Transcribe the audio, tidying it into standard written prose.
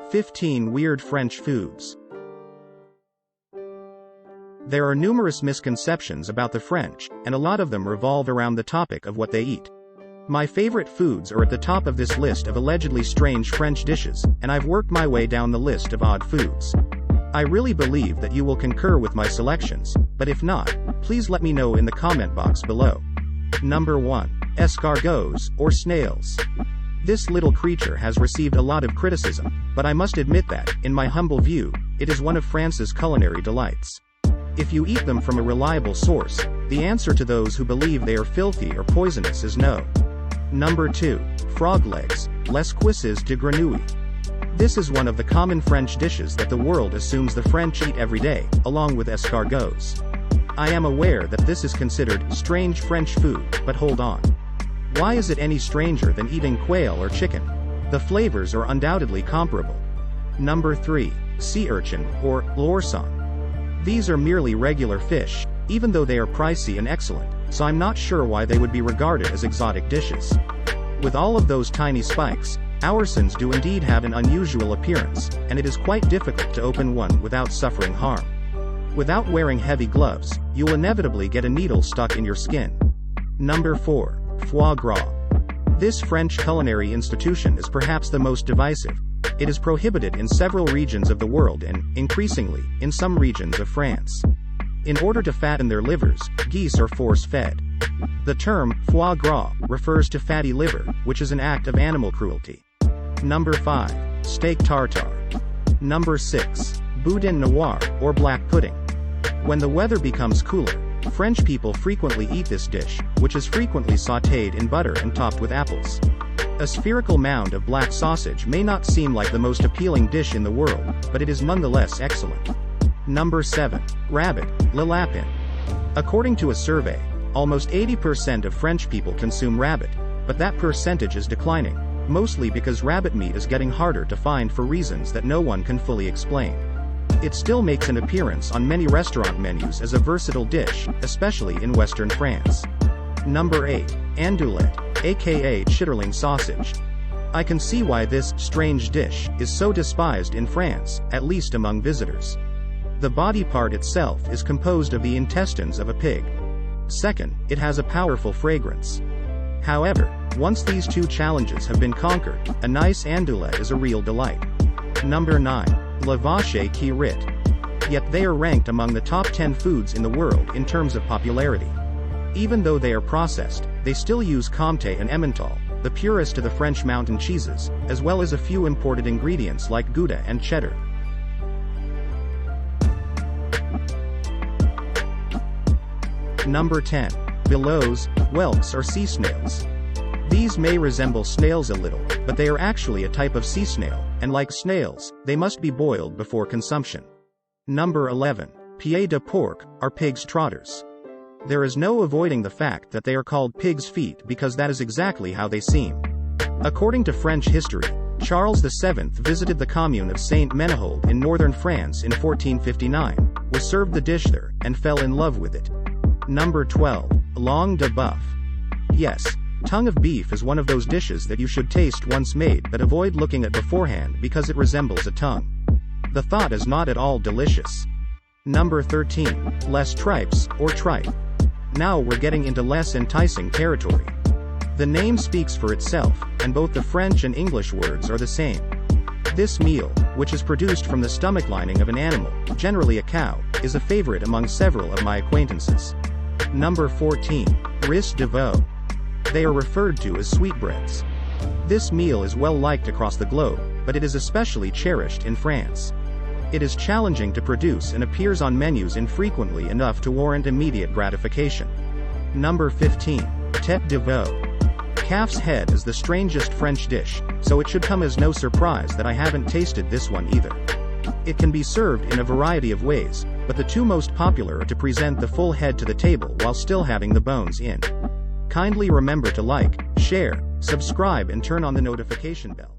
15 Weird French Foods. There are numerous misconceptions about the French, and a lot of them revolve around the topic of what they eat. My favorite foods are at the top of this list of allegedly strange French dishes, and I've worked my way down the list of odd foods. I really believe that you will concur with my selections, but if not, please let me know in the comment box below. Number 1. Escargots, or snails. This little creature has received a lot of criticism, but I must admit that, in my humble view, it is one of France's culinary delights. If you eat them from a reliable source, the answer to those who believe they are filthy or poisonous is no. Number 2. Frog legs, les cuisses de grenouille. This is one of the common French dishes that the world assumes the French eat every day, along with escargots. I am aware that this is considered strange French food, but hold on. Why is it any stranger than eating quail or chicken? The flavors are undoubtedly comparable. Number 3. Sea urchin, or l'ourson. These are merely regular fish, even though they are pricey and excellent, so I'm not sure why they would be regarded as exotic dishes. With all of those tiny spikes, oursons do indeed have an unusual appearance, and it is quite difficult to open one without suffering harm. Without wearing heavy gloves, you'll inevitably get a needle stuck in your skin. Number 4. Foie gras. This French culinary institution is perhaps the most divisive. It is prohibited in several regions of the world and, increasingly, in some regions of France. In order to fatten their livers, geese are force-fed. The term foie gras refers to fatty liver, which is an act of animal cruelty. Number 5. Steak tartare. Number 6. Boudin noir, or black pudding. When the weather becomes cooler, French people frequently eat this dish, which is frequently sautéed in butter and topped with apples. A spherical mound of black sausage may not seem like the most appealing dish in the world, but it is nonetheless excellent. Number 7. Rabbit, le lapin. According to a survey, almost 80% of French people consume rabbit, but that percentage is declining, mostly because rabbit meat is getting harder to find for reasons that no one can fully explain. It still makes an appearance on many restaurant menus as a versatile dish, especially in Western France. Number 8. Andouillette, aka chitterling sausage. I can see why this strange dish is so despised in France, at least among visitors. The body part itself is composed of the intestines of a pig. Second, it has a powerful fragrance. However, once these two challenges have been conquered, a nice andouillette is a real delight. Number 9. La vache qui rit. Yet they are ranked among the top 10 foods in the world in terms of popularity. Even though they are processed, they still use Comte and Emmental, the purest of the French mountain cheeses, as well as a few imported ingredients like Gouda and cheddar. Number 10. Billows, whelks or sea snails. These may resemble snails a little, but they are actually a type of sea snail, and like snails, they must be boiled before consumption. Number 11. Pieds de porc, or pig's trotters. There is no avoiding the fact that they are called pig's feet because that is exactly how they seem. According to French history, Charles VII visited the commune of Saint-Ménehould in northern France in 1459, was served the dish there, and fell in love with it. Number 12. Langue de bœuf. Yes, tongue of beef is one of those dishes that you should taste once made but avoid looking at beforehand because it resembles a tongue. The thought is not at all delicious. Number 13. Les tripes, or tripe. Now we're getting into less enticing territory. The name speaks for itself, and both the French and English words are the same. This meal, which is produced from the stomach lining of an animal, generally a cow, is a favorite among several of my acquaintances. Number 14. Riz de veau. They are referred to as sweetbreads. This meal is well liked across the globe, but it is especially cherished in France. It is challenging to produce and appears on menus infrequently enough to warrant immediate gratification. Number 15. Tête de veau. Calf's head is the strangest French dish, so it should come as no surprise that I haven't tasted this one either. It can be served in a variety of ways, but the two most popular are to present the full head to the table while still having the bones in. Kindly remember to like, share, subscribe and turn on the notification bell.